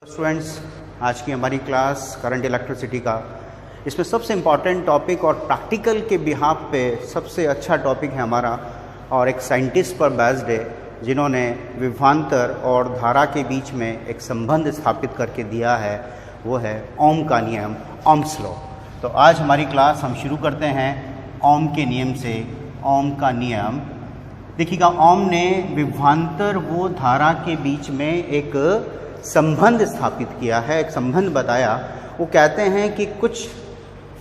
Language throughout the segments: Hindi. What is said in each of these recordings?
स्टूडेंट्स, आज की हमारी क्लास करंट इलेक्ट्रिसिटी का इसमें सबसे इम्पॉर्टेंट टॉपिक और प्रैक्टिकल के बिहाफ पे सबसे अच्छा टॉपिक है हमारा, और एक साइंटिस्ट पर बेस्ड है जिन्होंने विभवांतर और धारा के बीच में एक संबंध स्थापित करके दिया है, वो है ओम का नियम, ओम्स लॉ। तो आज हमारी क्लास हम शुरू करते हैं ओम के नियम से। ओम का नियम देखिएगा, ओम ने विभवांतर वो धारा के बीच में एक संबंध स्थापित किया है, एक संबंध बताया। वो कहते हैं कि कुछ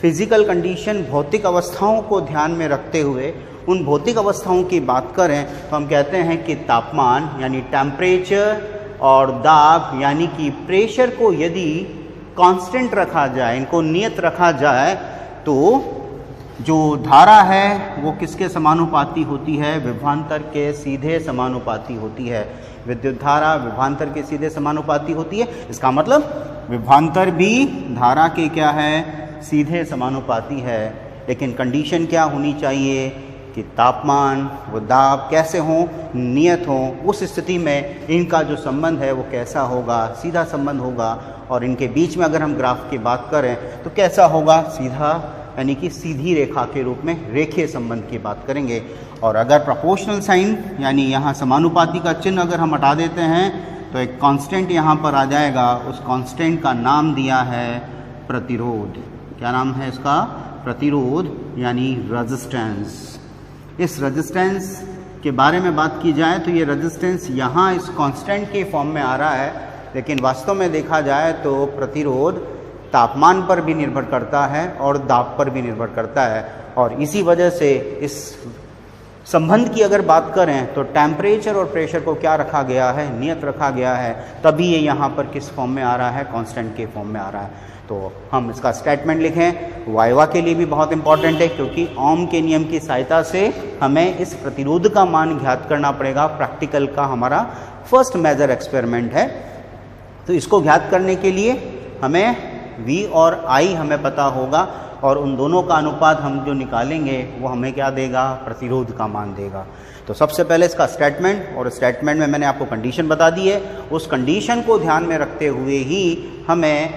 फिजिकल कंडीशन, भौतिक अवस्थाओं को ध्यान में रखते हुए, उन भौतिक अवस्थाओं की बात करें तो हम कहते हैं कि तापमान यानी टेम्परेचर और दाब यानी कि प्रेशर को यदि कांस्टेंट रखा जाए, इनको नियत रखा जाए, तो जो धारा है वो किसके समानुपाती होती है? विभवांतर के सीधे समानुपाती होती है। विद्युत धारा विभवांतर के सीधे समानुपाती होती है। इसका मतलब विभवांतर भी धारा के क्या है? सीधे समानुपाती है। लेकिन कंडीशन क्या होनी चाहिए कि तापमान व दाब कैसे हों? नियत हों। उस स्थिति में इनका जो संबंध है वो कैसा होगा? सीधा संबंध होगा। और इनके बीच में अगर हम ग्राफ की बात करें तो कैसा होगा? सीधा, यानी कि सीधी रेखा के रूप में रेखीय संबंध की बात करेंगे। और अगर प्रोपोर्शनल साइन यानी यहाँ समानुपाती का चिन्ह अगर हम हटा देते हैं तो एक कांस्टेंट यहाँ पर आ जाएगा। उस कांस्टेंट का नाम दिया है प्रतिरोध। क्या नाम है इसका? प्रतिरोध यानी रेजिस्टेंस। इस रेजिस्टेंस के बारे में बात की जाए तो ये रेजिस्टेंस यहाँ इस कांस्टेंट के फॉर्म में आ रहा है, लेकिन वास्तव में देखा जाए तो प्रतिरोध तापमान पर भी निर्भर करता है और दाब पर भी निर्भर करता है। और इसी वजह से इस संबंध की अगर बात करें तो टेम्परेचर और प्रेशर को क्या रखा गया है? नियत रखा गया है। तभी ये यहाँ पर किस फॉर्म में आ रहा है? कांस्टेंट के फॉर्म में आ रहा है। तो हम इसका स्टेटमेंट लिखें। वाइवा के लिए भी बहुत इंपॉर्टेंट है, क्योंकि ओम के नियम की सहायता से हमें इस प्रतिरोध का मान ज्ञात करना पड़ेगा। प्रैक्टिकल का हमारा फर्स्ट मेजर एक्सपेरिमेंट है। तो इसको ज्ञात करने के लिए हमें V और I हमें पता होगा, और उन दोनों का अनुपात हम जो निकालेंगे वो हमें क्या देगा? प्रतिरोध का मान देगा। तो सबसे पहले इसका स्टेटमेंट, और स्टेटमेंट में मैंने आपको कंडीशन बता दी है। उस कंडीशन को ध्यान में रखते हुए ही हमें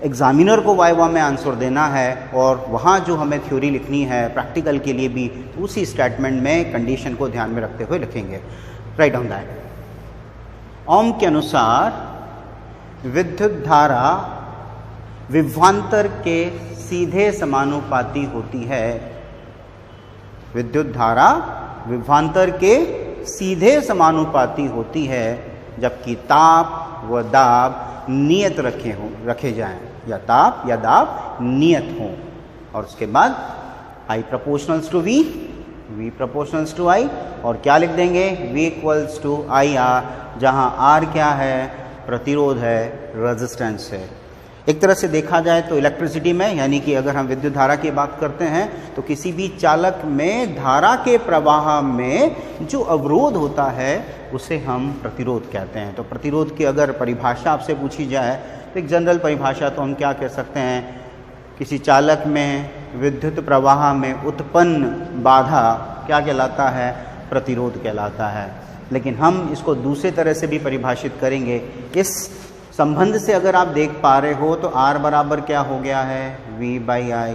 एग्जामिनर को वाइवा में आंसर देना है, और वहाँ जो हमें थ्योरी लिखनी है प्रैक्टिकल के लिए भी उसी स्टेटमेंट में कंडीशन को ध्यान में रखते हुए लिखेंगे। Write down that. ओम के अनुसार विद्युत धारा विभवांतर के सीधे समानुपाती होती है। विद्युत धारा विभवांतर के सीधे समानुपाती है, जबकि ताप व दाब नियत रखे जाएं, या ताप या दाब नियत हों। और उसके बाद I proportionals to V, V proportionals to I, और क्या लिख देंगे? V इक्वल्स टू IR, जहाँ R क्या है? प्रतिरोध है, रेजिस्टेंस है। एक तरह से देखा जाए तो इलेक्ट्रिसिटी में, यानी कि अगर हम विद्युत धारा की बात करते हैं तो किसी भी चालक में धारा के प्रवाह में जो अवरोध होता है उसे हम प्रतिरोध कहते हैं। तो प्रतिरोध की अगर परिभाषा आपसे पूछी जाए तो एक जनरल परिभाषा तो हम क्या कह सकते हैं? किसी चालक में विद्युत प्रवाह में उत्पन्न बाधा क्या कहलाता है? प्रतिरोध कहलाता है। लेकिन हम इसको दूसरे तरह से भी परिभाषित करेंगे। इस संबंध से अगर आप देख पा रहे हो तो R बराबर क्या हो गया है? V/I।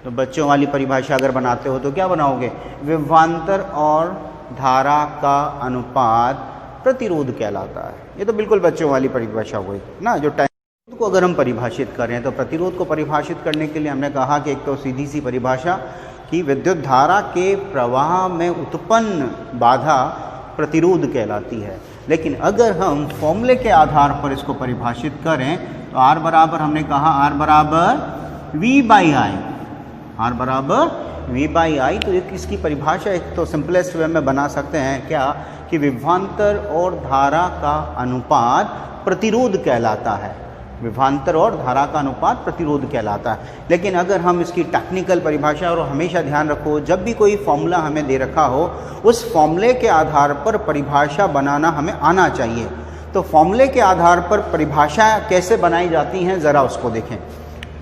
तो बच्चों वाली परिभाषा अगर बनाते हो तो क्या बनाओगे? विभवांतर और धारा का अनुपात प्रतिरोध कहलाता है। ये तो बिल्कुल बच्चों वाली परिभाषा हुई ना। जो टाइम को अगर हम परिभाषित करें तो प्रतिरोध को परिभाषित करने के लिए हमने कहा कि एक तो सीधी सी परिभाषा कि विद्युत धारा के प्रवाह में उत्पन्न बाधा प्रतिरोध कहलाती है। लेकिन अगर हम फॉर्मूले के आधार पर इसको परिभाषित करें तो R बराबर, हमने कहा R बराबर V/I, R बराबर V/I। तो इसकी परिभाषा एक तो सिंपलेस्ट वे में बना सकते हैं क्या? कि विभवांतर और धारा का अनुपात प्रतिरोध कहलाता है। विभवांतर और धारा का अनुपात प्रतिरोध कहलाता है। लेकिन अगर हम इसकी टेक्निकल परिभाषा, और हमेशा ध्यान रखो जब भी कोई फॉर्मूला हमें दे रखा हो उस फॉर्मूले के आधार पर परिभाषा बनाना हमें आना चाहिए। तो फॉर्मूले के आधार पर परिभाषा कैसे बनाई जाती हैं ज़रा उसको देखें।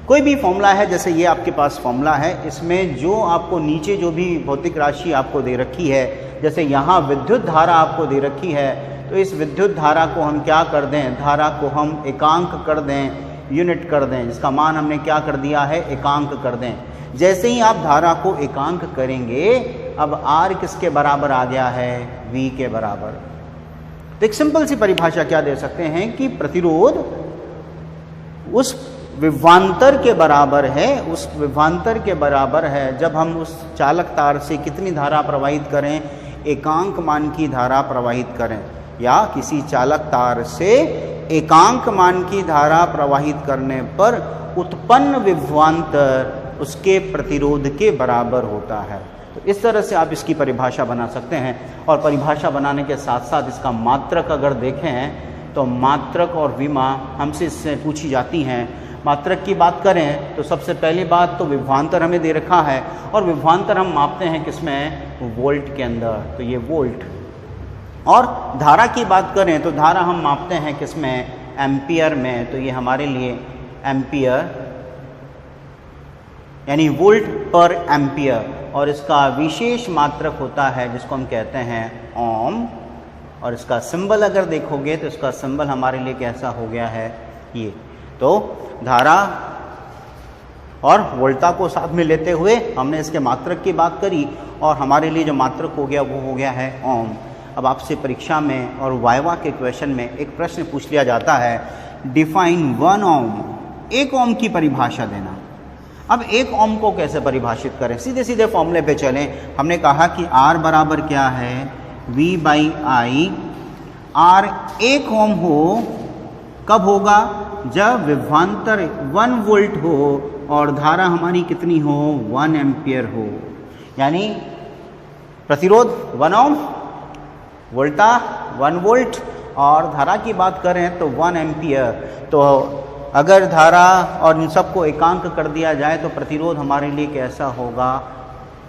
कोई भी फॉर्मूला है, जैसे ये आपके पास फॉर्मूला है, इसमें जो आपको नीचे जो भी भौतिक राशि आपको दे रखी है, जैसे यहाँ विद्युत धारा आपको दे रखी है, तो इस विद्युत धारा को हम क्या कर दें, धारा को हम एकांक कर दें, यूनिट कर दें, जिसका मान हमने क्या कर दिया है, एकांक कर दें। जैसे ही आप धारा को एकांक करेंगे, अब R किसके बराबर आ गया है, V के बराबर। तो एक सिंपल सी परिभाषा क्या दे सकते हैं कि प्रतिरोध उस विभवांतर के बराबर है, उस विभवांतर के बराबर है जब हम उस चालक तार से कितनी धारा प्रवाहित करें, एकांक मान की धारा प्रवाहित करें, या किसी चालक तार से एकांक मान की धारा प्रवाहित करने पर उत्पन्न विभवांतर उसके प्रतिरोध के बराबर होता है। तो इस तरह से आप इसकी परिभाषा बना सकते हैं। और परिभाषा बनाने के साथ साथ इसका मात्रक अगर देखें तो मात्रक और विमा हमसे इससे पूछी जाती हैं। मात्रक की बात करें तो सबसे पहली बात तो विभवांतर हमें दे रखा है, और विभवांतर हम मापते हैं किसमें, वोल्ट के अंदर, तो ये वोल्ट। और धारा की बात करें तो धारा हम मापते हैं किसमें, एम्पियर में, तो ये हमारे लिए एम्पियर यानी वोल्ट पर एम्पियर। और इसका विशेष मात्रक होता है जिसको हम कहते हैं ओम। और इसका सिंबल अगर देखोगे तो इसका सिंबल हमारे लिए कैसा हो गया है, ये। तो धारा और वोल्टा को साथ में लेते हुए हमने इसके मात्रक की बात करी, और हमारे लिए जो मात्रक हो गया वो हो गया है ओम। अब आपसे परीक्षा में और वाइवा के क्वेश्चन में एक प्रश्न पूछ लिया जाता है, डिफाइन 1 ओम, 1 ओम की परिभाषा देना। अब 1 ओम को कैसे परिभाषित करें, सीधे सीधे फॉर्मूले पे चलें। हमने कहा कि R बराबर क्या है, V/I। R 1 ओम हो कब होगा, जब विभवांतर 1 वोल्ट हो और धारा हमारी कितनी हो, 1 एम्पियर हो। यानी प्रतिरोध 1 ओम, वोल्टा 1 वोल्ट, और धारा की बात करें तो 1 एम्पियर। तो अगर धारा और इन सबको एकांक कर दिया जाए तो प्रतिरोध हमारे लिए कैसा होगा,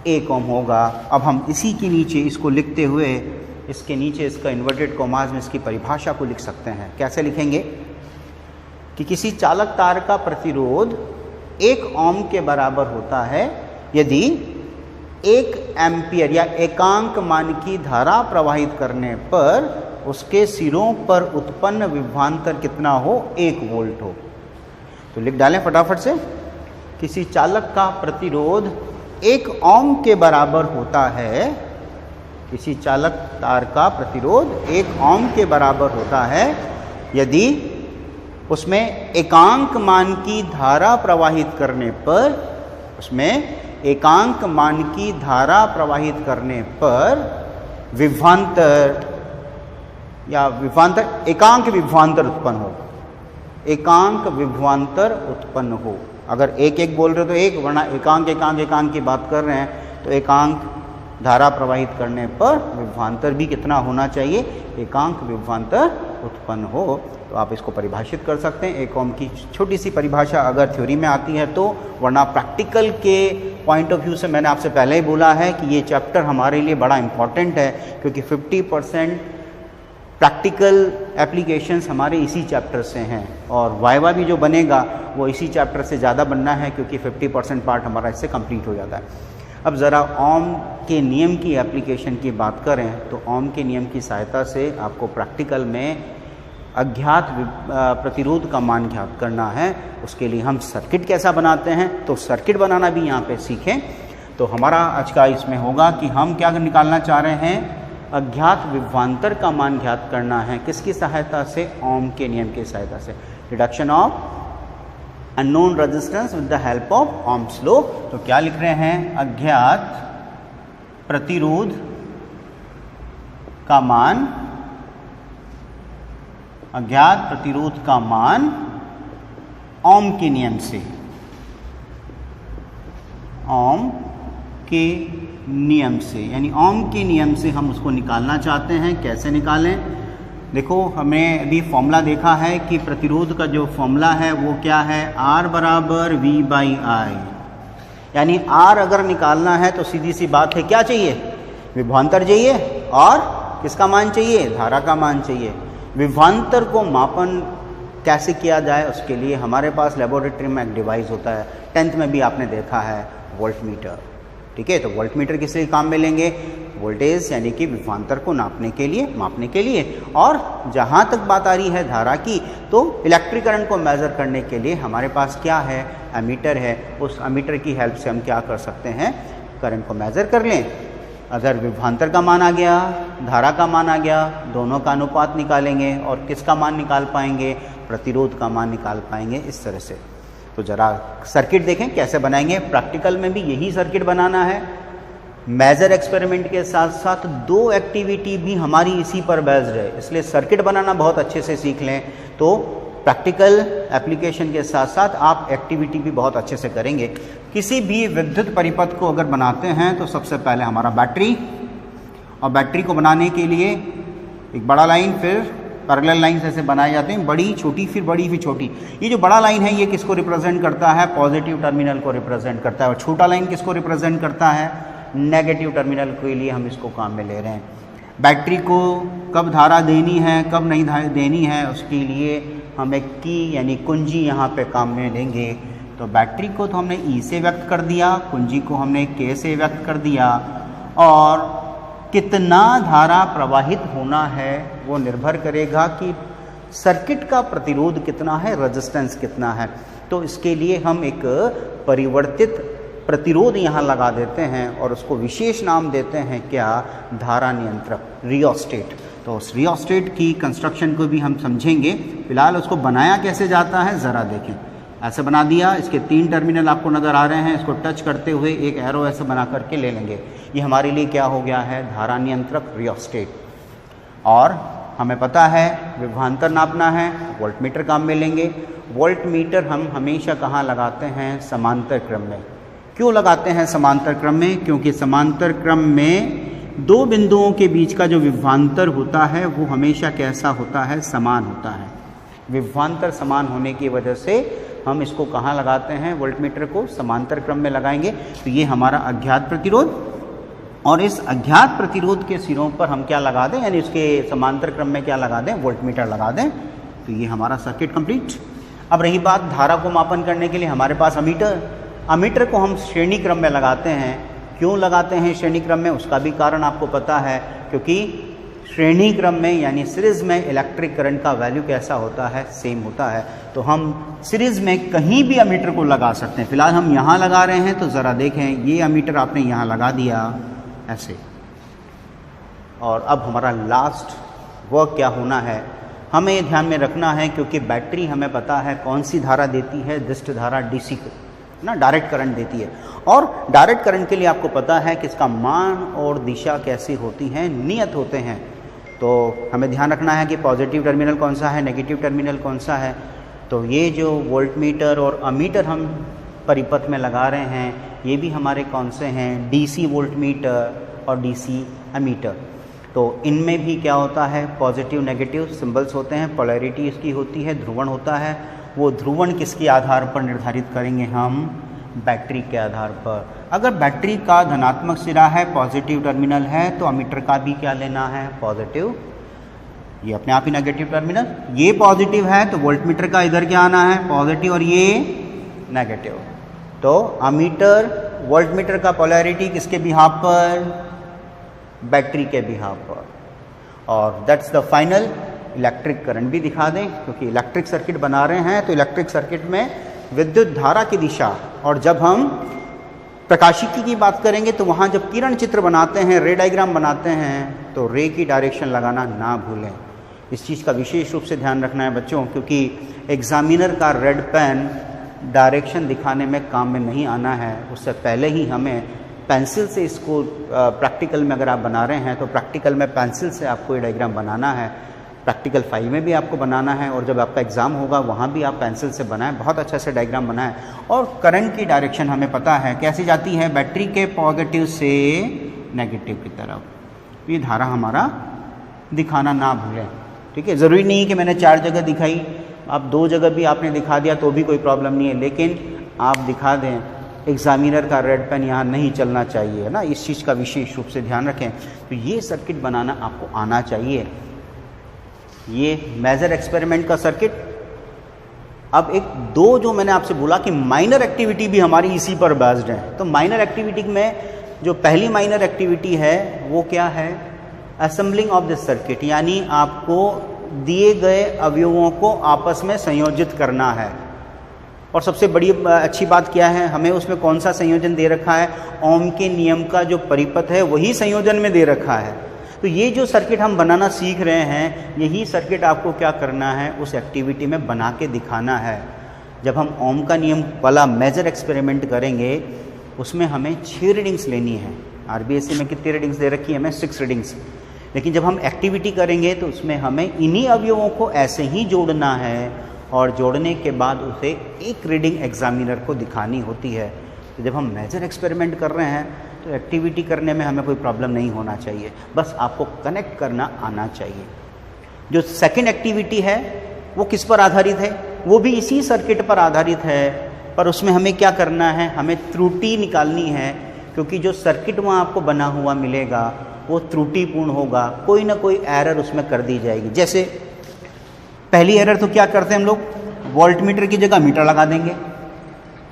1 ओम होगा। अब हम इसी के नीचे इसको लिखते हुए, इसके नीचे इसका इन्वर्टेड कॉमास में इसकी परिभाषा को लिख सकते हैं। कैसे लिखेंगे कि किसी चालक तार का प्रतिरोध 1 ओम के बराबर होता है यदि 1 एम्पियर या एकांक मान की धारा प्रवाहित करने पर उसके सिरों पर उत्पन्न विभवांतर कितना हो, 1 वोल्ट हो। तो लिख डालें फटाफट से, किसी चालक का प्रतिरोध 1 ओम के बराबर होता है, किसी चालक तार का प्रतिरोध 1 ओम के बराबर होता है यदि उसमें एकांक मान की धारा प्रवाहित करने पर, उसमें एकांक मान की धारा प्रवाहित करने पर विभवांतर या विभवांतर, एकांक विभवांतर उत्पन्न हो, एकांक विभवांतर उत्पन्न हो। अगर 1-1 बोल रहे हो तो 1, वरना एकांक एकांक एकांक की बात कर रहे हैं तो एकांक धारा प्रवाहित करने पर विभवांतर भी कितना होना चाहिए, एकांक विभवांतर उत्पन्न हो। तो आप इसको परिभाषित कर सकते हैं। 1 ओम की छोटी सी परिभाषा अगर थ्योरी में आती है तो, वरना प्रैक्टिकल के पॉइंट ऑफ व्यू से मैंने आपसे पहले ही बोला है कि ये चैप्टर हमारे लिए बड़ा इम्पॉर्टेंट है, क्योंकि 50% प्रैक्टिकल एप्लीकेशंस हमारे इसी चैप्टर से हैं, और वाइवा भी जो बनेगा वो इसी चैप्टर से ज़्यादा बनना है, क्योंकि 50% पार्ट हमारा इससे कंप्लीट हो जाता है। अब ज़रा ओम के नियम की एप्लीकेशन की बात करें तो ओम के नियम की सहायता से आपको प्रैक्टिकल में अज्ञात प्रतिरोध का मान ज्ञात करना है। उसके लिए हम सर्किट कैसा बनाते हैं, तो सर्किट बनाना भी यहाँ पे सीखें। तो हमारा आज का इसमें होगा कि हम क्या निकालना चाह रहे हैं, अज्ञात विभवांतर का मान ज्ञात करना है। किसकी सहायता से, ओम के नियम की सहायता से, reduction of unknown resistance with the help of Ohm's law. तो क्या लिख रहे हैं, अज्ञात प्रतिरोध का मान, अज्ञात प्रतिरोध का मान ओम के नियम से, ओम के नियम से, यानी ओम के नियम से हम उसको निकालना चाहते हैं। कैसे निकालें, देखो हमें अभी फॉर्मूला देखा है कि प्रतिरोध का जो फॉर्मूला है वो क्या है, R बराबर V/I। यानी R अगर निकालना है तो सीधी सी बात है, क्या चाहिए, विभवांतर चाहिए और किसका मान चाहिए, धारा का मान चाहिए। विभवांतर को मापन कैसे किया जाए, उसके लिए हमारे पास लेबोरेटरी में एक डिवाइस होता है, 10th में भी आपने देखा है, वोल्टमीटर। ठीक है। तो वोल्टमीटर किस लिए काम में लेंगे? वोल्टेज यानी कि विभवांतर को मापने के लिए। और जहाँ तक बात आ रही है धारा की, तो इलेक्ट्रिक करंट को मेज़र करने के लिए हमारे पास क्या है? एमीटर है। उस एमीटर की हेल्प से हम क्या कर सकते हैं? करंट को मेज़र कर लें। अगर विभवांतर का मान आ गया, धारा का मान आ गया, दोनों का अनुपात निकालेंगे और किसका मान निकाल पाएंगे? प्रतिरोध का मान निकाल पाएंगे इस तरह से। तो ज़रा सर्किट देखें कैसे बनाएंगे। प्रैक्टिकल में भी यही सर्किट बनाना है। मेजर एक्सपेरिमेंट के साथ साथ दो एक्टिविटी भी हमारी इसी पर बेस्ड है, इसलिए सर्किट बनाना बहुत अच्छे से सीख लें। तो प्रैक्टिकल एप्लीकेशन के साथ साथ आप एक्टिविटी भी बहुत अच्छे से करेंगे। किसी भी विद्युत परिपथ को अगर बनाते हैं तो सबसे पहले हमारा बैटरी, और बैटरी को बनाने के लिए एक बड़ा लाइन, फिर पैरेलल लाइन ऐसे बनाए जाते हैं, बड़ी छोटी फिर बड़ी फिर छोटी। ये जो बड़ा लाइन है ये किसको रिप्रेजेंट करता है? पॉजिटिव टर्मिनल को रिप्रेजेंट करता है। और छोटा लाइन किसको रिप्रेजेंट करता है? नेगेटिव टर्मिनल के लिए हम इसको काम में ले रहे हैं। बैटरी को कब धारा देनी है, कब नहीं देनी है, उसके लिए हम एक की यानी कुंजी यहाँ पे काम में लेंगे। तो बैटरी को तो हमने ई से व्यक्त कर दिया, कुंजी को हमने के से व्यक्त कर दिया, और कितना धारा प्रवाहित होना है वो निर्भर करेगा कि सर्किट का प्रतिरोध कितना है, रेजिस्टेंस कितना है। तो इसके लिए हम एक परिवर्तित प्रतिरोध यहाँ लगा देते हैं और उसको विशेष नाम देते हैं क्या? धारा नियंत्रक, रियोस्टेट। तो उस रियोस्टेट की कंस्ट्रक्शन को भी हम समझेंगे। फिलहाल उसको बनाया कैसे जाता है ज़रा देखें। ऐसे बना दिया, इसके 3 टर्मिनल आपको नज़र आ रहे हैं, इसको टच करते हुए एक एरो ऐसे बना करके ले लेंगे। ये हमारे लिए क्या हो गया है? धारा नियंत्रक, रियोस्टेट। और हमें पता है विभवांतर नापना है, वोल्टमीटर काम में लेंगे। वोल्टमीटर हम हमेशा कहाँ लगाते हैं? समांतर क्रम में। क्यों लगाते हैं समांतर क्रम में? क्योंकि समांतर क्रम में दो बिंदुओं के बीच का जो विभवांतर होता है वो हमेशा कैसा होता है? समान होता है। विभवांतर समान होने की वजह से हम इसको कहाँ लगाते हैं? वोल्टमीटर को समांतर क्रम में लगाएंगे। तो ये हमारा अज्ञात प्रतिरोध, और इस अज्ञात प्रतिरोध के सिरों पर हम क्या लगा दें, यानी उसके समांतर क्रम में क्या लगा दें? वोल्टमीटर लगा दें। तो ये हमारा सर्किट कंप्लीट। अब रही बात धारा को मापन करने के लिए हमारे पास अमीटर। अमीटर को हम श्रेणी क्रम में लगाते हैं। क्यों लगाते हैं श्रेणी क्रम में? उसका भी कारण आपको पता है, क्योंकि श्रेणी क्रम में यानी सीरीज में इलेक्ट्रिक करंट का वैल्यू कैसा होता है? सेम होता है। तो हम सीरीज में कहीं भी अमीटर को लगा सकते हैं। फिलहाल हम यहाँ लगा रहे हैं, तो ज़रा देखें, ये अमीटर आपने यहाँ लगा दिया ऐसे। और अब हमारा लास्ट वर्क क्या होना है, हमें ये ध्यान में रखना है, क्योंकि बैटरी हमें पता है कौन सी धारा देती है? दिष्ट धारा, डीसी को ना, डायरेक्ट करंट देती है। और डायरेक्ट करंट के लिए आपको पता है कि इसका मान और दिशा कैसी होती हैं? नियत होते हैं। तो हमें ध्यान रखना है कि पॉजिटिव टर्मिनल कौन सा है, नेगेटिव टर्मिनल कौन सा है। तो ये जो वोल्टमीटर और अमीटर हम परिपथ में लगा रहे हैं, ये भी हमारे कौन से हैं? डीसी वोल्टमीटर और डीसी अमीटर। तो इनमें भी क्या होता है? पॉजिटिव नेगेटिव सिंबल्स होते हैं, पोलैरिटी इसकी होती है, ध्रुवण होता है। वो ध्रुवण किसके आधार पर निर्धारित करेंगे हम? बैटरी के आधार पर। अगर बैटरी का धनात्मक सिरा है, पॉजिटिव टर्मिनल है, तो अमीटर का भी क्या लेना है? पॉजिटिव। ये अपने आप ही नेगेटिव टर्मिनल, ये पॉजिटिव है तो वोल्टमीटर का इधर क्या आना है? पॉजिटिव, और ये नेगेटिव। तो अमीटर वोल्टमीटर का पोलैरिटी किसके बिहाफ पर? बैटरी के बिहाफ पर। और that's the final. Electric current भी दिखा दें, क्योंकि इलेक्ट्रिक सर्किट बना रहे हैं, तो इलेक्ट्रिक सर्किट में विद्युत धारा की दिशा, और जब हम प्रकाशिकी की बात करेंगे तो वहाँ जब किरण चित्र बनाते हैं, रे डायग्राम बनाते हैं, तो रे की डायरेक्शन लगाना ना भूलें। इस चीज़ का विशेष रूप से ध्यान रखना है बच्चों, क्योंकि एग्जामिनर का रेड पेन डायरेक्शन दिखाने में काम में नहीं आना है। उससे पहले ही हमें पेंसिल से इसको प्रैक्टिकल में अगर आप बना रहे हैं तो प्रैक्टिकल में पेंसिल से आपको ये डायग्राम बनाना है। प्रैक्टिकल फाइल में भी आपको बनाना है, और जब आपका एग्ज़ाम होगा वहाँ भी आप पेंसिल से बनाएं, बहुत अच्छा से डायग्राम बनाएं। और करंट की डायरेक्शन हमें पता है कैसी जाती है? बैटरी के पॉजिटिव से नेगेटिव की तरफ। ये धारा हमारा दिखाना ना भूलें, ठीक है। ज़रूरी नहीं है कि मैंने 4 जगह दिखाई, आप 2 जगह भी आपने दिखा दिया तो भी कोई प्रॉब्लम नहीं है, लेकिन आप दिखा दें। एग्जामिनर का रेड पेन यहाँ नहीं चलना चाहिए ना, इस चीज़ का विशेष रूप से ध्यान रखें। तो ये सर्किट बनाना आपको आना चाहिए। ये मेजर एक्सपेरिमेंट का सर्किट। अब एक 2 जो मैंने आपसे बोला कि माइनर एक्टिविटी भी हमारी इसी पर बेस्ड है। तो माइनर एक्टिविटी में जो पहली माइनर एक्टिविटी है वो क्या है, असेंबलिंग ऑफ द सर्किट, यानी आपको दिए गए अवयवों को आपस में संयोजित करना है। और सबसे बड़ी अच्छी बात क्या है, हमें उसमें कौन सा संयोजन दे रखा है, ओम के नियम का जो परिपथ है वही संयोजन में दे रखा है। तो ये जो सर्किट हम बनाना सीख रहे हैं, यही सर्किट आपको क्या करना है, उस एक्टिविटी में बना के दिखाना है। जब हम ओम का नियम वाला मेजर एक्सपेरिमेंट करेंगे उसमें हमें 6 रीडिंग्स लेनी है। आरबीएससी में कितनी रीडिंग्स दे रखी है, हमें 6 रीडिंग्स। लेकिन जब हम एक्टिविटी करेंगे तो उसमें हमें इन्हीं अवयवों को ऐसे ही जोड़ना है और जोड़ने के बाद उसे एक रीडिंग एग्जामिनर को दिखानी होती है। तो जब हम मेजर एक्सपेरिमेंट कर रहे हैं तो एक्टिविटी करने में हमें कोई प्रॉब्लम नहीं होना चाहिए, बस आपको कनेक्ट करना आना चाहिए। जो सेकंड एक्टिविटी है वो किस पर आधारित है, वो भी इसी सर्किट पर आधारित है, पर उसमें हमें क्या करना है, हमें त्रुटि निकालनी है, क्योंकि जो सर्किट वहाँ आपको बना हुआ मिलेगा वो त्रुटिपूर्ण होगा, कोई ना कोई एरर उसमें कर दी जाएगी। जैसे पहली एरर तो क्या करते हैं हम लोग, वोल्टमीटर की जगह मीटर लगा देंगे।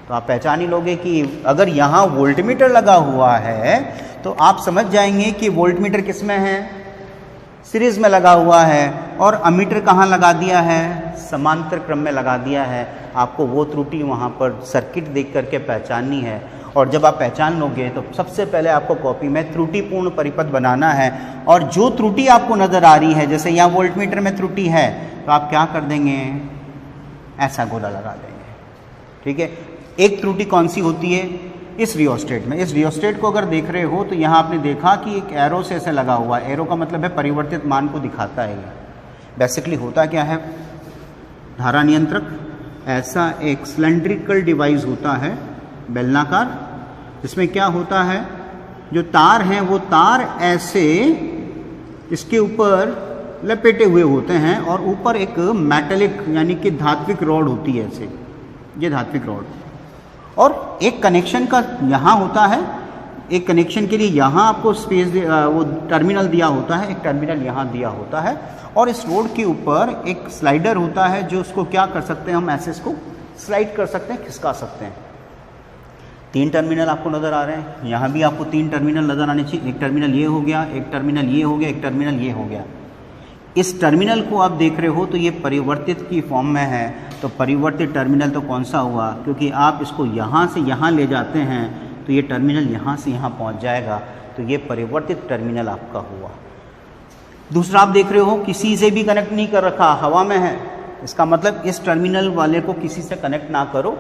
तो आप पहचान ही लोगे कि अगर यहाँ वोल्टमीटर लगा हुआ है तो आप समझ जाएंगे कि वोल्टमीटर किस में है, सीरीज में लगा हुआ है, और अमीटर कहाँ लगा दिया है, समांतर क्रम में लगा दिया है। आपको वो त्रुटि वहाँ पर सर्किट देख करके पहचाननी है। और जब आप पहचान लोगे तो सबसे पहले आपको कॉपी में त्रुटिपूर्ण परिपथ बनाना है, और जो त्रुटि आपको नज़र आ रही है, जैसे यहाँ वोल्टमीटर में त्रुटि है तो आप क्या कर देंगे, ऐसा गोला लगा देंगे। ठीक है, एक त्रुटि कौन सी होती है, इस रियोस्टेट में। इस रियोस्टेट को अगर देख रहे हो तो यहाँ आपने देखा कि एक एरो से ऐसे लगा हुआ है, एरो का मतलब है परिवर्तित मान को दिखाता है। बेसिकली होता क्या है, धारा नियंत्रक ऐसा एक सिलेंड्रिकल डिवाइस होता है, बेलनाकार, जिसमें क्या होता है, जो तार हैं वो तार ऐसे इसके ऊपर लपेटे हुए होते हैं, और ऊपर एक मेटेलिक यानी कि धात्विक रॉड होती है ऐसे, ये धात्विक रॉड, और एक कनेक्शन का यहाँ होता है, एक कनेक्शन के लिए यहाँ आपको स्पेस वो टर्मिनल दिया होता है, एक टर्मिनल यहाँ दिया होता है, और इस रोड के ऊपर एक स्लाइडर होता है जो उसको क्या कर सकते हैं, हम ऐसे इसको स्लाइड कर सकते हैं, खिसका सकते हैं। 3 टर्मिनल आपको नज़र आ रहे हैं, यहाँ भी आपको 3 टर्मिनल नज़र आने चाहिए। एक टर्मिनल ये हो गया, एक टर्मिनल ये हो गया, एक टर्मिनल ये हो गया। इस टर्मिनल को आप देख रहे हो तो ये परिवर्तित की फॉर्म में है, तो परिवर्तित टर्मिनल तो कौन सा हुआ, क्योंकि आप इसको यहाँ से यहाँ ले जाते हैं तो ये टर्मिनल यहाँ से यहाँ पहुँच जाएगा, तो ये परिवर्तित टर्मिनल आपका हुआ। दूसरा आप देख रहे हो किसी से भी कनेक्ट नहीं कर रखा, हवा में है, इसका मतलब इस टर्मिनल वाले को किसी से कनेक्ट ना करो।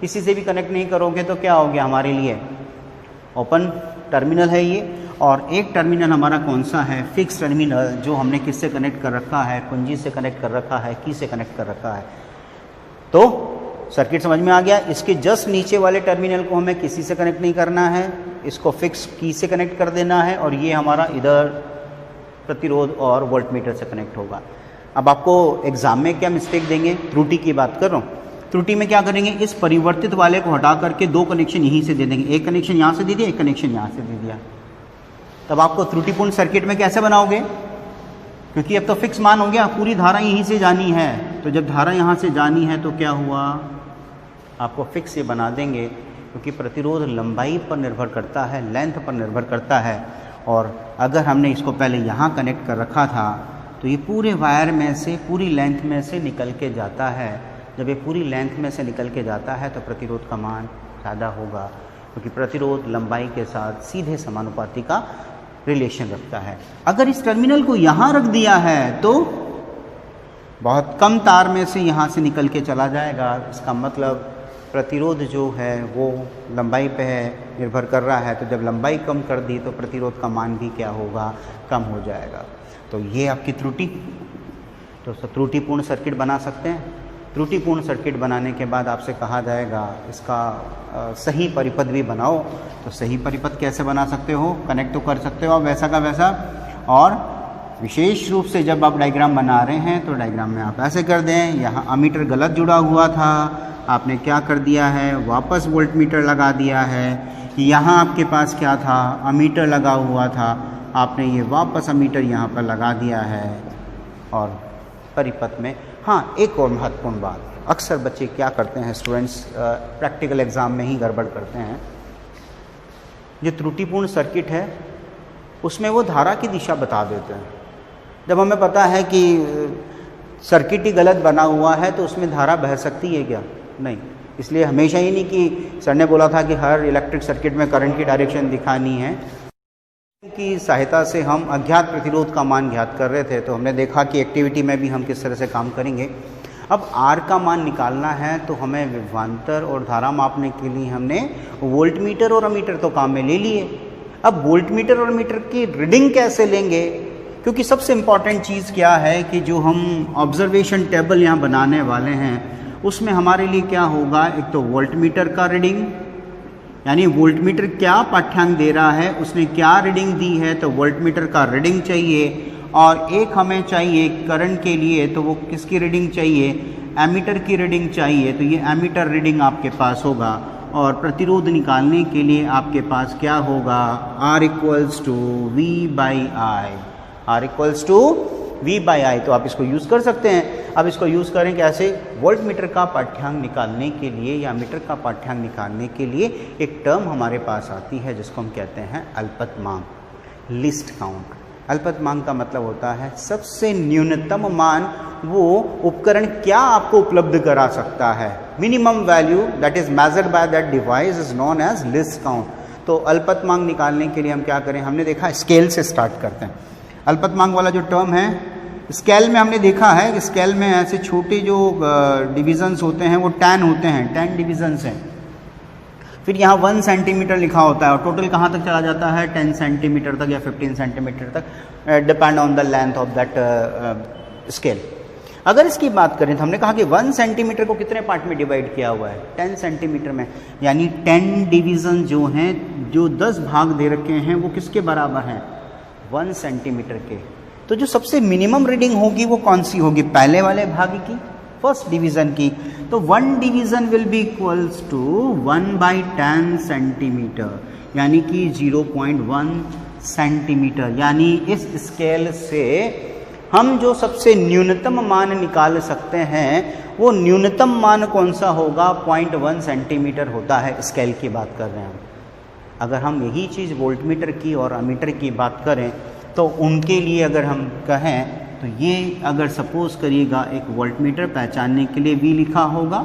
किसी से भी कनेक्ट नहीं करोगे तो क्या हो गया, हमारे लिए ओपन टर्मिनल है ये। और एक टर्मिनल हमारा कौन सा है, फिक्स टर्मिनल, जो हमने किससे कनेक्ट कर रखा है, कुंजी से कनेक्ट कर रखा है, की से कनेक्ट कर रखा है। तो सर्किट समझ में आ गया। इसके जस्ट नीचे वाले टर्मिनल को हमें किसी से कनेक्ट नहीं करना है, इसको फिक्स की से कनेक्ट कर देना है, और ये हमारा इधर प्रतिरोध और वोल्टमीटर से कनेक्ट होगा। अब आपको एग्जाम में क्या मिस्टेक देंगे, त्रुटि की बात कर रहा हूँ। त्रुटि में क्या करेंगे, इस परिवर्तित वाले को हटा करके 2 कनेक्शन यहीं से दे देंगे, एक कनेक्शन यहाँ से दे दिया, एक कनेक्शन यहाँ से दे दिया। तब आपको त्रुटिपूर्ण सर्किट में कैसे बनाओगे, क्योंकि अब तो फिक्स मान हो गया, पूरी धारा यहीं से जानी है। तो जब धारा यहाँ से जानी है तो क्या हुआ, आपको फिक्स ये बना देंगे, क्योंकि प्रतिरोध लंबाई पर निर्भर करता है, लेंथ पर निर्भर करता है। और अगर हमने इसको पहले यहाँ कनेक्ट कर रखा था तो ये पूरे वायर में से, पूरी लेंथ में से निकल के जाता है। जब ये पूरी लेंथ में से निकल के जाता है तो प्रतिरोध का मान ज़्यादा होगा, क्योंकि प्रतिरोध लंबाई के साथ सीधे समानुपाती का रिलेशन रखता है। अगर इस टर्मिनल को यहाँ रख दिया है तो बहुत कम तार में से यहाँ से निकल के चला जाएगा। इसका मतलब प्रतिरोध जो है वो लंबाई पे है, निर्भर कर रहा है। तो जब लंबाई कम कर दी तो प्रतिरोध का मान भी क्या होगा, कम हो जाएगा। तो ये आपकी त्रुटि, तो त्रुटिपूर्ण सर्किट बना सकते हैं। त्रुटिपूर्ण सर्किट बनाने के बाद आपसे कहा जाएगा इसका सही परिपथ भी बनाओ। तो सही परिपथ कैसे बना सकते हो, कनेक्ट तो कर सकते हो आप वैसा का वैसा, और विशेष रूप से जब आप डायग्राम बना रहे हैं तो डायग्राम में आप ऐसे कर दें, यहाँ अमीटर गलत जुड़ा हुआ था, आपने क्या कर दिया है, वापस वोल्टमीटर लगा दिया है। यहाँ आपके पास क्या था, अमीटर लगा हुआ था, आपने ये वापस अमीटर यहाँ पर लगा दिया है। और परिपथ में हाँ, एक और महत्वपूर्ण बात, अक्सर बच्चे क्या करते हैं, स्टूडेंट्स प्रैक्टिकल एग्ज़ाम में ही गड़बड़ करते हैं। जो त्रुटिपूर्ण सर्किट है उसमें वो धारा की दिशा बता देते हैं। जब हमें पता है कि सर्किट ही गलत बना हुआ है तो उसमें धारा बह सकती है क्या? नहीं। इसलिए हमेशा ही नहीं कि सर ने बोला था कि हर इलेक्ट्रिक सर्किट में करंट की डायरेक्शन दिखानी है, की सहायता से हम अज्ञात प्रतिरोध का मान ज्ञात कर रहे थे, तो हमने देखा कि एक्टिविटी में भी हम किस तरह से काम करेंगे। अब R का मान निकालना है तो हमें विभवांतर और धारा मापने के लिए हमने वोल्टमीटर और अमीटर तो काम में ले लिए। अब वोल्टमीटर और अमीटर की रीडिंग कैसे लेंगे? क्योंकि सबसे इम्पॉर्टेंट चीज़ क्या है कि जो हम ऑब्जर्वेशन टेबल यहाँ बनाने वाले हैं उसमें हमारे लिए क्या होगा, एक तो वोल्टमीटर का रीडिंग, यानी वोल्टमीटर क्या पाठ्यांक दे रहा है, उसने क्या रीडिंग दी है, तो वोल्टमीटर का रीडिंग चाहिए। और एक हमें चाहिए करंट के लिए, तो वो किसकी रीडिंग चाहिए, एमीटर की रीडिंग चाहिए, तो ये एमीटर रीडिंग आपके पास होगा। और प्रतिरोध निकालने के लिए आपके पास क्या होगा, R equals to V by I, R equals to V by I. तो आप इसको यूज़ कर सकते हैं। अब इसको यूज़ करें कैसे, वोल्टमीटर का पाठ्यांक निकालने के लिए या मीटर का पाठ्यांक निकालने के लिए एक टर्म हमारे पास आती है जिसको हम कहते हैं अल्पतमांक, लिस्ट काउंट। अल्पतमांक का मतलब होता है सबसे न्यूनतम मान वो उपकरण क्या आपको उपलब्ध करा सकता है, minimum value that is measured by that device is known as least count. तो अल्पतमांक निकालने के लिए हम क्या करें, हमने देखा स्केल से स्टार्ट करते हैं। अल्पतमांक वाला जो टर्म है, स्केल में हमने देखा है, स्केल में ऐसे छोटे जो डिविजन्स होते हैं वो 10 होते हैं, 10 डिविजन्स हैं। फिर यहाँ 1 सेंटीमीटर लिखा होता है और टोटल कहाँ तक चला जाता है, 10 सेंटीमीटर तक या 15 सेंटीमीटर तक, depend on the length of that scale. अगर इसकी बात करें तो हमने कहा कि 1 सेंटीमीटर को कितने पार्ट में डिवाइड किया हुआ है, 10 सेंटीमीटर में, यानी 10 डिवीज़न जो हैं, जो 10 भाग दे रखे हैं वो किसके बराबर हैं, 1 सेंटीमीटर के। तो जो सबसे मिनिमम रीडिंग होगी वो कौन सी होगी, पहले वाले भाग की, फर्स्ट डिवीज़न की। तो 1 division will be equals to 1/10 centimetre, यानी कि 0.1 सेंटीमीटर। यानी इस स्केल से हम जो सबसे न्यूनतम मान निकाल सकते हैं वो न्यूनतम मान कौन सा होगा, 0.1 सेंटीमीटर होता है। स्केल की बात कर रहे हैं। अगर हम यही चीज़ वोल्टमीटर की और अमीटर की बात करें तो उनके लिए अगर हम कहें तो ये अगर सपोज करिएगा एक वोल्टमीटर पहचानने के लिए V लिखा होगा,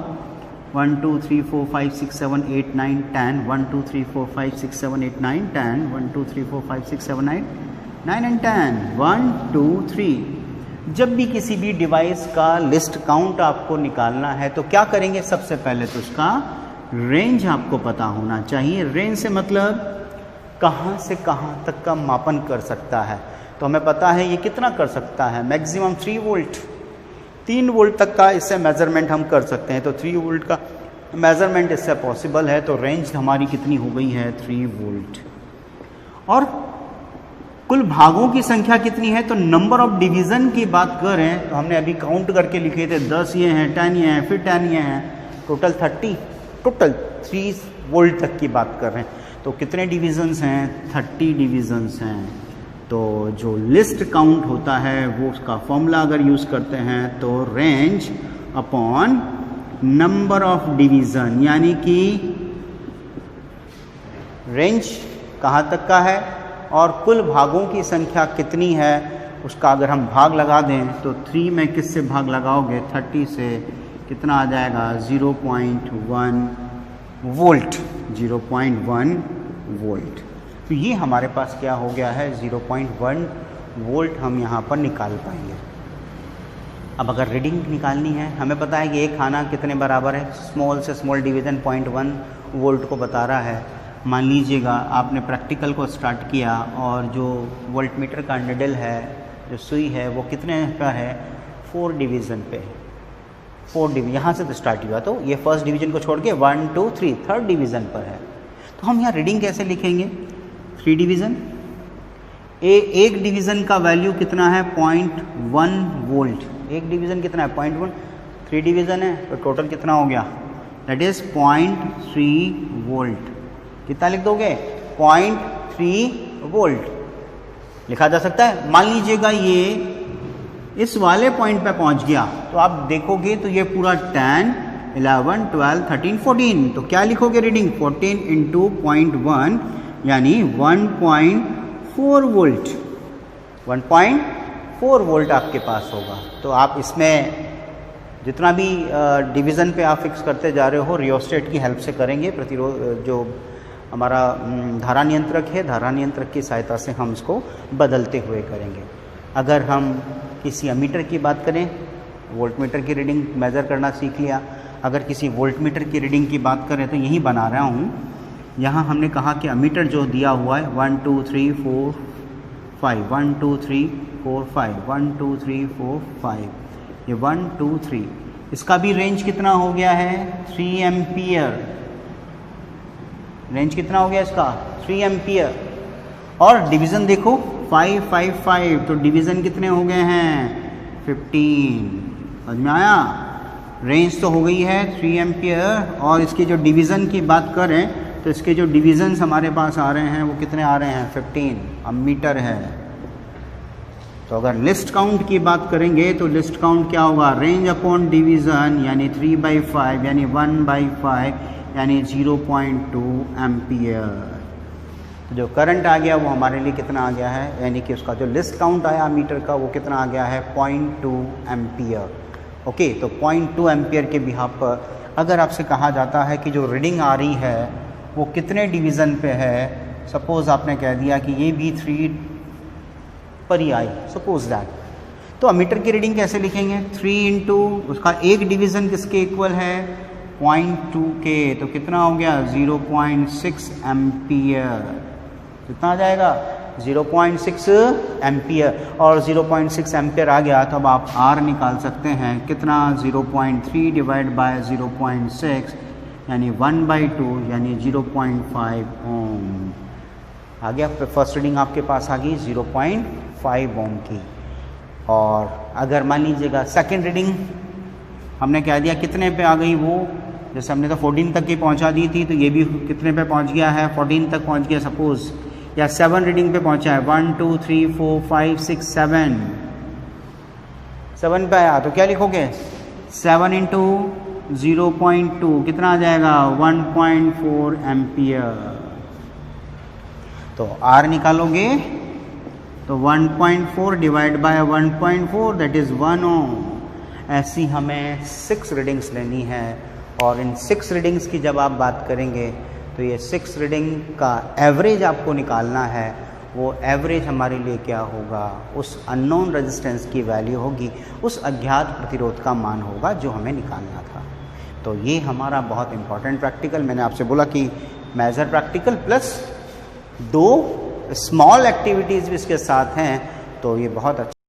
1 2 3 4 5 6 7 8 9 10, 1 2 3 4 5 6 7 8 9 10, 1 2 3 4 5 6 7 8 9 and 10, 1 2 3। जब भी किसी भी डिवाइस का लिस्ट काउंट आपको निकालना है तो क्या करेंगे, सबसे पहले तो उसका रेंज आपको पता होना चाहिए। रेंज से मतलब कहाँ से कहाँ तक का मापन कर सकता है। तो हमें पता है ये कितना कर सकता है, मैक्सिमम 3 वोल्ट, 3 वोल्ट तक का इससे मेज़रमेंट हम कर सकते हैं। तो 3 वोल्ट का मेज़रमेंट इससे पॉसिबल है। तो रेंज हमारी कितनी हो गई है, 3 वोल्ट। और कुल भागों की संख्या कितनी है, तो नंबर ऑफ डिवीज़न की बात करें तो हमने अभी काउंट करके लिखे थे, 10 ये हैं, 10 ये हैं, फिर 10 ये हैं, टोटल 30, टोटल 3 वोल्ट तक की बात कर रहे हैं। तो कितने डिवीज़न्स हैं, 30 डिवीज़न्स हैं। तो जो लिस्ट काउंट होता है वो उसका फॉर्मूला अगर यूज़ करते हैं तो range upon number of division, यानी कि रेंज कहाँ तक का है और कुल भागों की संख्या कितनी है उसका अगर हम भाग लगा दें तो 3 में किससे भाग लगाओगे, 30 से, कितना आ जाएगा, 0.1 वोल्ट, 0.1 वोल्ट। तो ये हमारे पास क्या हो गया है, 0.1 वोल्ट हम यहाँ पर निकाल पाएंगे। अब अगर रीडिंग निकालनी है, हमें पता है कि एक खाना कितने बराबर है, स्मॉल से स्मॉल डिवीज़न 0.1 वोल्ट को बता रहा है। मान लीजिएगा आपने प्रैक्टिकल को स्टार्ट किया और जो वोल्टमीटर का निडल है, जो सुई है, वो कितने पर है, 4 डिवीज़न पे, 4 डिवीज़न, यहाँ से तो स्टार्ट हुआ, तो ये फर्स्ट डिवीज़न को छोड़ के 1 2 3 थर्ड डिवीज़न पर है। तो हम यहाँ रीडिंग कैसे लिखेंगे, 3 डिवीज़न, एक डिवीज़न का वैल्यू कितना है, 0.1 वोल्ट। एक डिवीज़न कितना है, 0.1, 3 डिवीज़न है तो टोटल कितना हो गया, दैट इज़ 0.3 वोल्ट। कितना लिख दोगे, 0.3 वोल्ट लिखा जा सकता है। मान लीजिएगा ये इस वाले पॉइंट पे पहुंच गया तो आप देखोगे तो ये पूरा 10, 11, 12, 13, 14, तो क्या लिखोगे रीडिंग, 14 × 0.1 यानी 1.4 वोल्ट, 1.4 वोल्ट आपके पास होगा। तो आप इसमें जितना भी डिवीज़न पे आप फिक्स करते जा रहे हो रियोस्टेट की हेल्प से करेंगे। प्रतिरोध जो हमारा धारा नियंत्रक है, धारा नियंत्रक की सहायता से हम इसको बदलते हुए करेंगे। अगर हम किसी अमीटर की बात करें, वोल्टमीटर की रीडिंग मेज़र करना सीख लिया। अगर किसी वोल्टमीटर की रीडिंग की बात करें तो यही बना रहा हूँ। यहाँ हमने कहा कि अमीटर जो दिया हुआ है 1 2 3 4 5, 1 2 3 4 5, 1 2 3 4 5, ये 1 2 3, इसका भी रेंज कितना हो गया है 3 एम्पियर। रेंज कितना हो गया इसका 3 एम्पियर। और डिवीज़न देखो 5 5 5, तो डिवीज़न कितने हो गए हैं 15। समझ में आया? रेंज तो हो गई है 3 एम्पियर। और इसकी जो डिवीज़न की बात करें तो इसके जो डिवीज़न्स हमारे पास आ रहे हैं वो कितने आ रहे हैं 15 अमीटर है। तो अगर लिस्ट काउंट की बात करेंगे तो लिस्ट काउंट क्या होगा, रेंज अपॉन डिवीज़न यानी 3/5 यानी 1/5 यानी 0.2 एम्पियर। तो जो करंट आ गया वो हमारे लिए कितना आ गया है, यानी कि उसका जो लिस्ट काउंट आया मीटर का वो कितना आ गया है 0.2 एम्पियर। ओके, तो 0.2 एम्पियर के बिहाफ पर अगर आपसे कहा जाता है कि जो रीडिंग आ रही है वो कितने डिवीज़न पे है, सपोज़ आपने कह दिया कि ये भी 3 पर ही आई, सपोज दैट, तो अमीटर की रीडिंग कैसे लिखेंगे 3 इंटू उसका एक डिवीज़न किसके इक्वल है 0.2 के, तो कितना हो गया 0.6 एम्पियर। कितना आ जाएगा 0.6 एम्पियर। और 0.6 एम्पियर आ गया तो अब आप R निकाल सकते हैं कितना 0.3 डिवाइड बाय 0.6 यानी 1/2 यानी 0.5 ओम आ गया। फर्स्ट रीडिंग आपके पास आ गई 0.5 ओम की। और अगर मान लीजिएगा सेकेंड रीडिंग हमने कह दिया कितने पे आ गई, वो जैसे हमने तो 14 तक की पहुंचा दी थी, तो ये भी कितने पे पहुंच गया है 14 तक पहुंच गया सपोज, या 7 रीडिंग पे पहुंचा है 1 2 3 4 5 6 7 पे आया तो क्या लिखोगे 7 इंटू 0.2 कितना आ जाएगा 1.4 एम्पियर। तो R निकालोगे तो 1.4 डिवाइड बाय 1.4 दैट इज़ 1 ओम। ऐसी हमें 6 रीडिंग्स लेनी है। और इन 6 रीडिंग्स की जब आप बात करेंगे तो ये 6 रीडिंग का एवरेज आपको निकालना है। वो एवरेज हमारे लिए क्या होगा, उस अननोन रेजिस्टेंस की वैल्यू होगी, उस अज्ञात प्रतिरोध का मान होगा जो हमें निकालना था। तो ये हमारा बहुत इंपॉर्टेंट प्रैक्टिकल, मैंने आपसे बोला कि major practical plus 2 small activities भी इसके साथ हैं, तो ये बहुत अच्छा